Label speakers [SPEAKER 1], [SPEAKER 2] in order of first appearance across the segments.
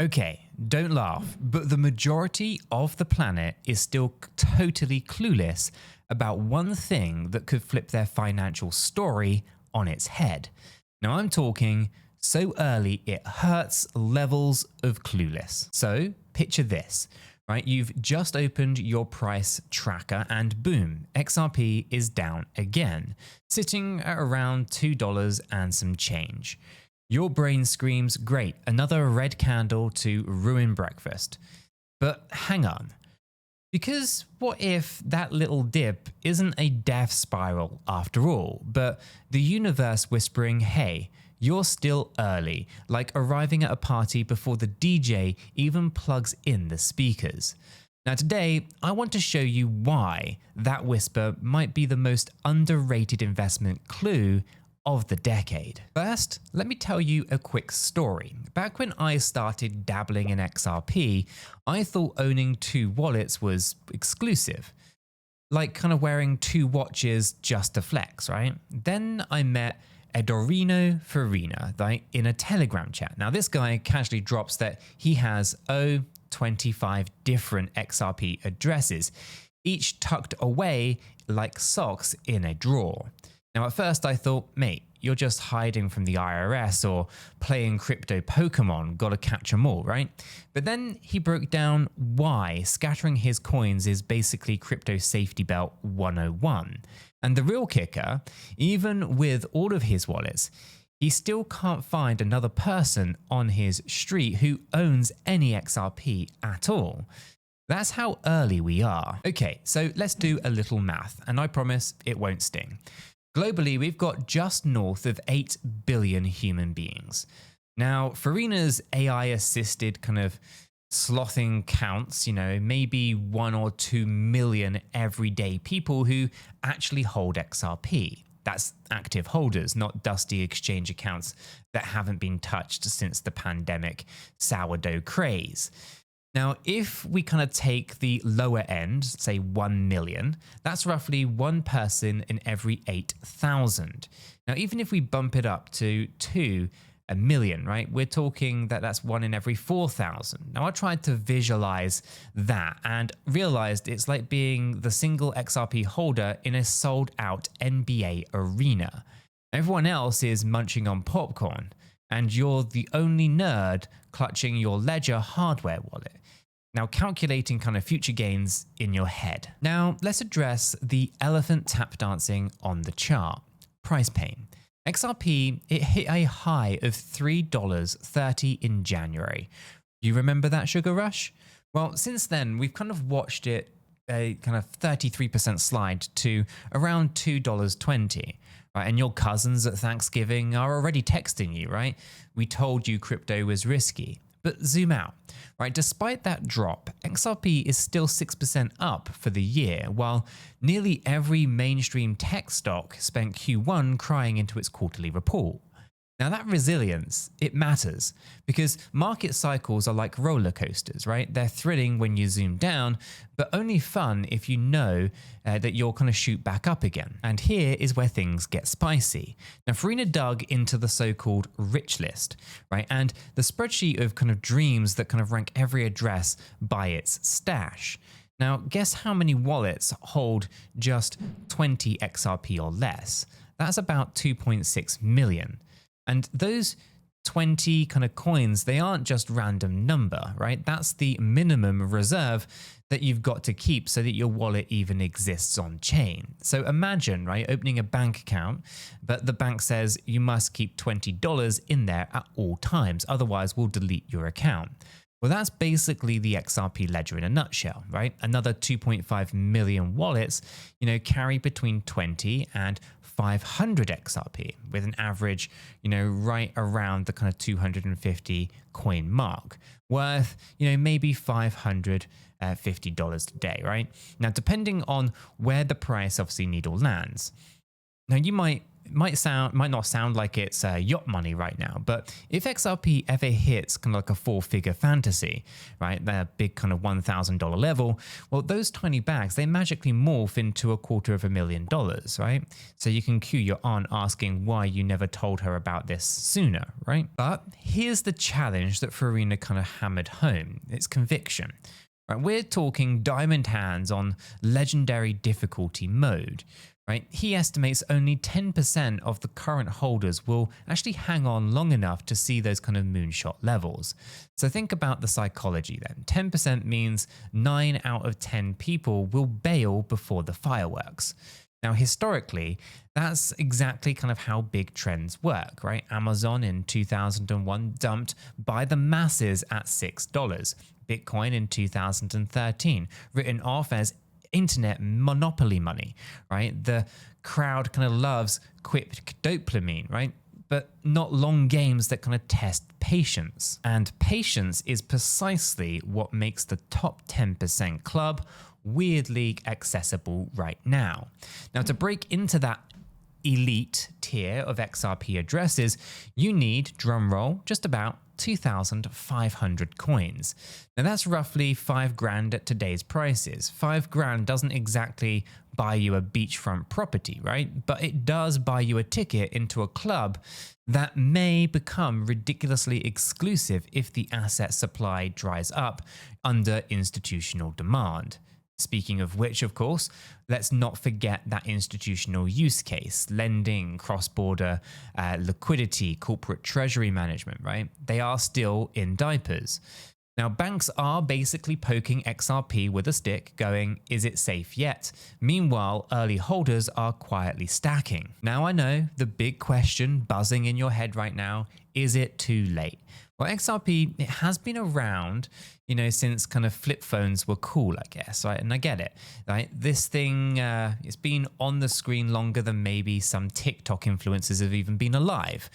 [SPEAKER 1] Okay, don't laugh, but the majority of the planet is still totally clueless about one thing that could flip their financial story on its head. Now I'm talking so early it hurts levels of clueless. So picture this, right? You've just opened your price tracker and boom, XRP is down again, sitting at around $2 and some change. Your brain screams, great, another red candle to ruin breakfast. But hang on, because what if that little dip isn't a death spiral after all, but the universe whispering, hey, you're still early, like arriving at a party before the DJ even plugs in the speakers. Now today, I want to show you why that whisper might be the most underrated investment clue of the decade. First, let me tell you a quick story. Back when I started dabbling in XRP, I thought owning 2 wallets was exclusive. Like kind of wearing 2 watches just to flex, right? Then I met 𝗕𝗘𝗪𝗪𝗧𝗧 in a Telegram chat. Now this guy casually drops that he has 25 different XRP addresses, each tucked away like socks in a drawer. Now at first I thought, mate, you're just hiding from the IRS or playing crypto Pokemon, gotta catch 'em all, right? But then he broke down why scattering his coins is basically crypto safety belt 101. And the real kicker, even with all of his wallets, he still can't find another person on his street who owns any XRP at all. That's how early we are. Okay, so let's do a little math, and I promise it won't sting. Globally, we've got just north of 8 billion human beings. Now, Farina's AI-assisted kind of slothing counts, maybe 1 or 2 million everyday people who actually hold XRP. That's active holders, not dusty exchange accounts that haven't been touched since the pandemic sourdough craze. Now, if we kind of take the lower end, say 1 million, that's roughly 1 person in every 8,000. Now, even if we bump it up to 2 million, right, we're talking that that's 1 in every 4,000. Now, I tried to visualize that and realized it's like being the single XRP holder in a sold out NBA arena. Everyone else is munching on popcorn, and you're the only nerd clutching your Ledger hardware wallet. Now calculating kind of future gains in your head. Now let's address the elephant tap dancing on the chart, price pain. XRP, it hit a high of $3.30 in January. You remember that sugar rush? Well, since then, we've kind of watched it a kind of 33% slide to around $2.20. Right? And your cousins at Thanksgiving are already texting you, right? We told you crypto was risky. But zoom out, right? Despite that drop, XRP is still 6% up for the year, while nearly every mainstream tech stock spent Q1 crying into its quarterly report. Now that resilience, it matters because market cycles are like roller coasters, right? They're thrilling when you zoom down, but only fun if you know that you'll kind of shoot back up again. And here is where things get spicy. Now Farina dug into the so-called rich list, right? And the spreadsheet of kind of dreams that kind of rank every address by its stash. Now guess how many wallets hold just 20 XRP or less? That's about 2.6 million. And those 20 kind of coins, they aren't just random number, right? That's the minimum reserve that you've got to keep so that your wallet even exists on chain. So imagine, right, opening a bank account, but the bank says you must keep $20 in there at all times, otherwise we'll delete your account. Well, that's basically the XRP ledger in a nutshell, right? Another 2.5 million wallets, carry between 20 and 500 XRP with an average, right around the kind of 250 coin mark, worth, maybe $550 today, right? Now, depending on where the price obviously needle lands. Now, you might might not sound like it's yacht money right now, but if XRP ever hits kind of like a 4-figure fantasy, right, that big kind of $1,000 level, well, those tiny bags, they magically morph into $250,000, right? So you can cue your aunt asking why you never told her about this sooner, right? But here's the challenge that Farina kind of hammered home: its conviction. Right, we're talking diamond hands on legendary difficulty mode. Right? He estimates only 10% of the current holders will actually hang on long enough to see those kind of moonshot levels. So think about the psychology then. 10% means 9 out of 10 people will bail before the fireworks. Now, historically, that's exactly kind of how big trends work, right? Amazon in 2001 dumped by the masses at $6. Bitcoin in 2013, written off as internet monopoly money, right? The crowd kind of loves 𝗕𝗘𝗪𝗔𝗥𝗘, right? But not long games that kind of test patience. And patience is precisely what makes the top 10% club weirdly accessible right now. Now, to break into that elite tier of XRP addresses, you need, drumroll, just about 2,500 coins. Now that's roughly $5,000 at today's prices. $5,000 doesn't exactly buy you a beachfront property, right? But it does buy you a ticket into a club that may become ridiculously exclusive if the asset supply dries up under institutional demand. Speaking of which, of course, let's not forget that institutional use case: lending, cross-border liquidity, corporate treasury management, right? They are still in diapers. Now, banks are basically poking XRP with a stick, going, is it safe yet? Meanwhile, early holders are quietly stacking. Now, I know the big question buzzing in your head right now: is it too late? Well, XRP, it has been around, since kind of flip phones were cool, I guess, right? And I get it, right? This thing, it's been on the screen longer than maybe some TikTok influencers have even been alive.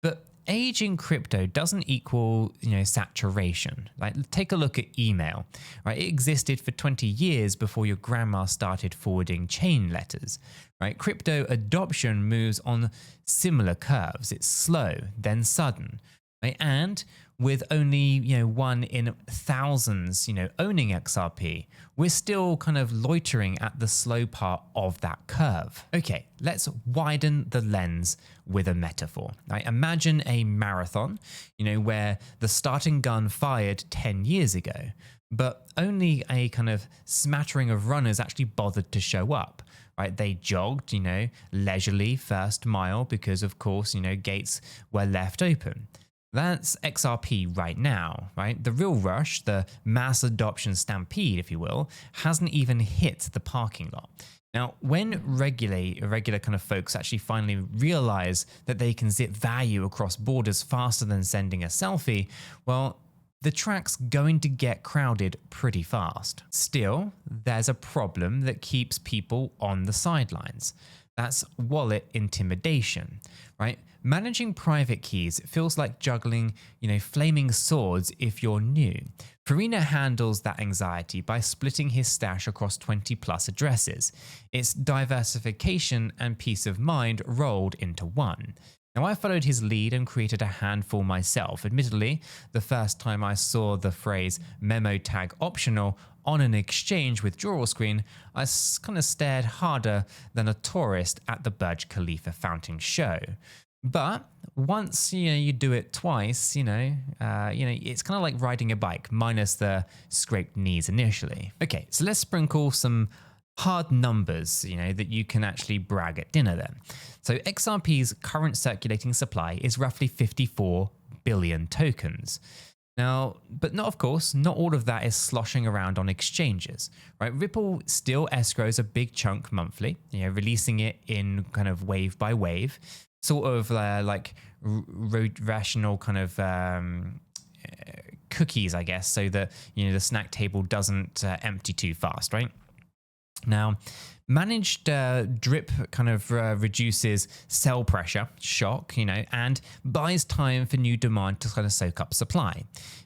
[SPEAKER 1] But age in crypto doesn't equal, saturation. Like, take a look at email, right? It existed for 20 years before your grandma started forwarding chain letters, right? Crypto adoption moves on similar curves. It's slow, then sudden. Right? And with only 1 in thousands owning XRP, we're still kind of loitering at the slow part of that curve. Okay, let's widen the lens with a metaphor. Right? Imagine a marathon, where the starting gun fired 10 years ago, but only a kind of smattering of runners actually bothered to show up. Right, they jogged, leisurely first mile because, of course, gates were left open. That's XRP right now, right? The real rush, the mass adoption stampede, if you will, hasn't even hit the parking lot. Now, when regular kind of folks actually finally realize that they can zip value across borders faster than sending a selfie, well, the track's going to get crowded pretty fast. Still, there's a problem that keeps people on the sidelines. That's wallet intimidation, right? Managing private keys feels like juggling, flaming swords if you're new. Farina handles that anxiety by splitting his stash across 20 plus addresses. It's diversification and peace of mind rolled into one. Now, I followed his lead and created a handful myself. Admittedly, the first time I saw the phrase memo tag optional on an exchange withdrawal screen, I kind of stared harder than a tourist at the 𝗕𝗘𝗪𝗔𝗥𝗘 fountain show. But once you do it twice, it's kind of like riding a bike, minus the scraped knees initially. Okay, so let's sprinkle some hard numbers, that you can actually brag at dinner then. So XRP's current circulating supply is roughly 54 billion tokens. Now, but not all of that is sloshing around on exchanges, right? Ripple still escrows a big chunk monthly, releasing it in kind of wave by wave, sort of like rational kind of cookies, I guess, so that, the snack table doesn't empty too fast, right? Now, managed drip kind of reduces sell pressure, shock, and buys time for new demand to kind of soak up supply.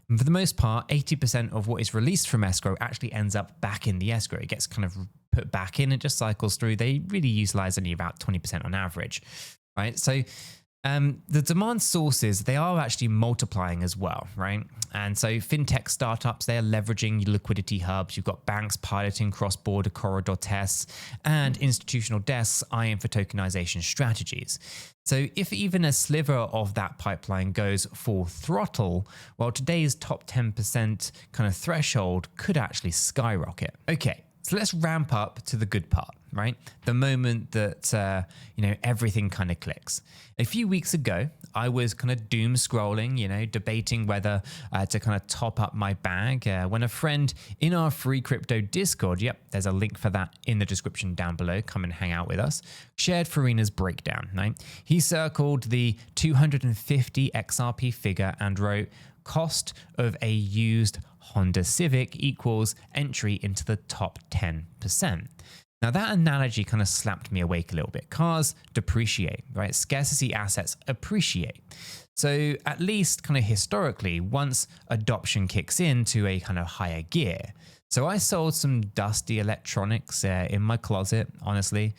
[SPEAKER 1] And for the most part, 80% of what is released from escrow actually ends up back in the escrow. It gets kind of put back in and just cycles through. They really utilize only about 20% on average. right? So the demand sources, they are actually multiplying as well, right? And so fintech startups, they're leveraging liquidity hubs. You've got banks piloting cross-border corridor tests and institutional desks eyeing for tokenization strategies. So if even a sliver of that pipeline goes full throttle, well, today's top 10% kind of threshold could actually skyrocket. Okay, so let's ramp up to the good part, right? The moment that, everything kind of clicks. A few weeks ago, I was kind of doom scrolling, debating whether to kind of top up my bag when a friend in our free crypto Discord, yep, there's a link for that in the description down below, come and hang out with us, shared 𝗕𝗏na's breakdown, right? He circled the 250 XRP figure and wrote, cost of a used Honda Civic equals entry into the top 10%. Now that analogy kind of slapped me awake a little bit. Cars depreciate, right? Scarcity assets appreciate. So at least kind of historically, once adoption kicks into a kind of higher gear. So I sold some dusty electronics in my closet, honestly.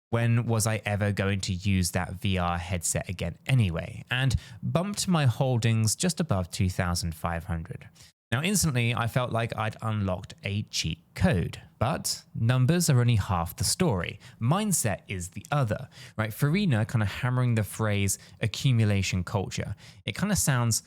[SPEAKER 1] When was I ever going to use that VR headset again anyway? And bumped my holdings just above 2,500. Now, instantly, I felt like I'd unlocked a cheat code. But numbers are only half the story. Mindset is the other, right? 𝗕𝗏na kind of hammering the phrase accumulation culture. It kind of sounds,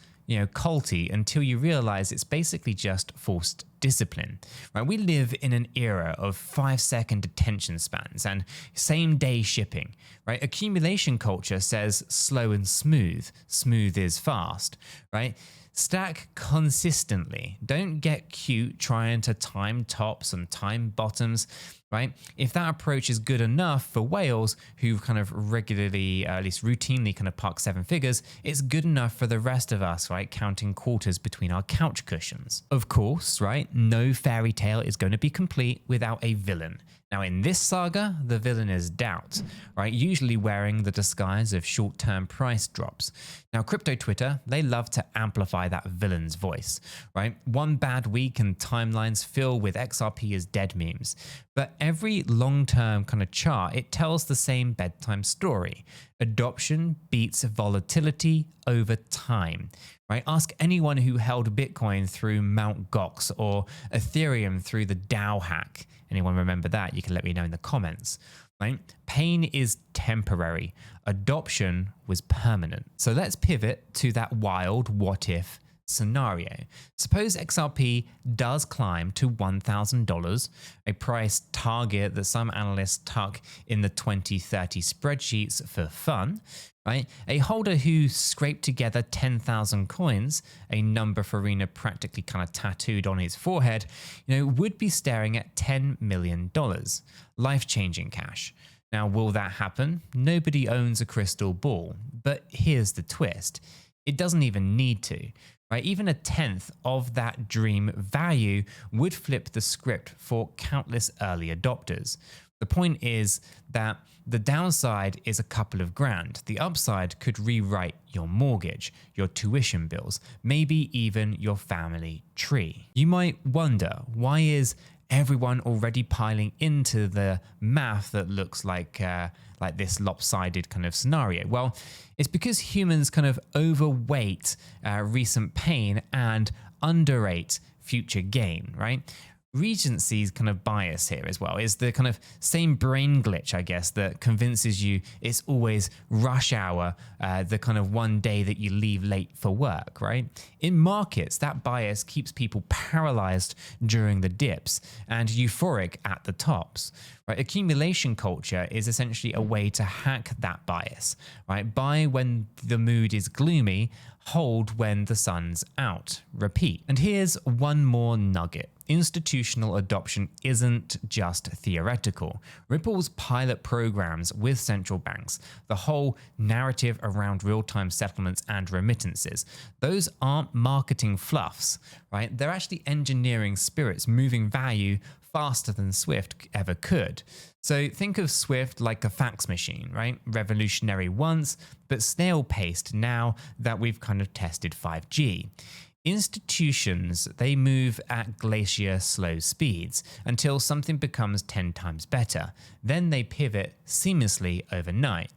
[SPEAKER 1] culty until you realize it's basically just forced discipline, right? We live in an era of 5-second attention spans and same-day shipping, right? Accumulation culture says slow and smooth. Smooth is fast, right? Stack consistently. Don't get cute trying to time tops and time bottoms, right? If that approach is good enough for whales who kind of regularly, at least routinely kind of park 7 figures, it's good enough for the rest of us, right? Counting quarters between our couch cushions. Of course, right? No fairy tale is going to be complete without a villain. Now, in this saga, the villain is doubt, right? Usually wearing the disguise of short-term price drops. Now, crypto Twitter, they love to amplify that villain's voice, right? One bad week and timelines fill with XRP is dead memes. But every long-term kind of chart, it tells the same bedtime story. Adoption beats volatility over time, right? Ask anyone who held Bitcoin through Mt. Gox or Ethereum through the DAO hack. Anyone remember that? You can let me know in the comments, right? Pain is temporary. Adoption was permanent. So let's pivot to that wild what if scenario. Suppose XRP does climb to $1,000, a price target that some analysts tuck in the 2030 spreadsheets for fun, right? A holder who scraped together 10,000 coins, a number 𝗕𝗏na practically kind of tattooed on his forehead, would be staring at $10 million. Life-changing cash. Now, will that happen? Nobody owns a crystal ball, but here's the twist. It doesn't even need to. Right? Even a tenth of that dream value would flip the script for countless early adopters. The point is that the downside is a couple of grand. The upside could rewrite your mortgage, your tuition bills, maybe even your family tree. You might wonder, why is everyone already piling into the math that looks like this lopsided kind of scenario? Well, it's because humans kind of overweight recent pain and underrate future gain, right? Regency's kind of bias here as well is the kind of same brain glitch, I guess, that convinces you it's always rush hour, the kind of one day that you leave late for work, right? In markets, that bias keeps people paralyzed during the dips and euphoric at the tops, right? Accumulation culture is essentially a way to hack that bias, right? Buy when the mood is gloomy, hold when the sun's out. Repeat. And here's one more nugget. Institutional adoption isn't just theoretical. Ripple's pilot programs with central banks, the whole narrative around real-time settlements and remittances, those aren't marketing fluffs, right? They're actually engineering spirits moving value faster than Swift ever could. So think of Swift like a fax machine, right? Revolutionary once, but snail-paced now that we've kind of tested 5G. Institutions, they move at glacier slow speeds until something becomes 10 times better. Then they pivot seamlessly overnight.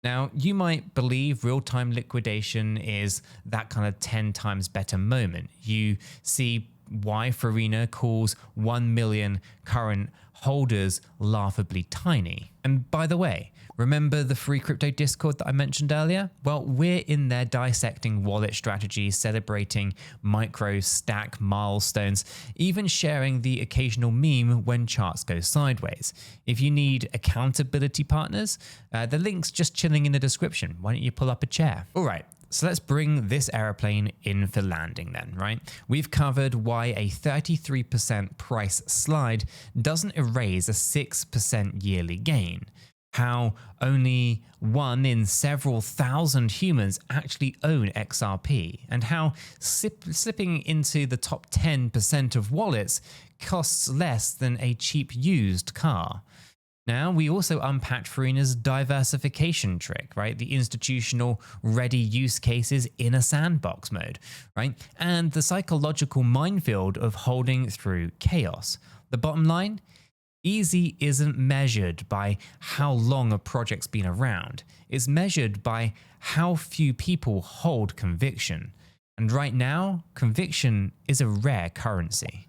[SPEAKER 1] Now, you might believe real-time liquidation is that kind of 10 times better moment. You see why Farina calls 1 million current holders laughably tiny. And by the way, remember the free crypto Discord that I mentioned earlier? Well, we're in there dissecting wallet strategies, celebrating micro stack milestones, even sharing the occasional meme when charts go sideways. If you need accountability partners, the link's just chilling in the description. Why don't you pull up a chair? All right. So let's bring this aeroplane in for landing then, right? We've covered why a 33% price slide doesn't erase a 6% yearly gain, how only 1 in several thousand humans actually own XRP, and how slipping into the top 10% of wallets costs less than a cheap used car. Now, we also unpacked Farina's diversification trick, right? The institutional ready use cases in a sandbox mode, right? And the psychological minefield of holding through chaos. The bottom line? Easy isn't measured by how long a project's been around. It's measured by how few people hold conviction. And right now, conviction is a rare currency.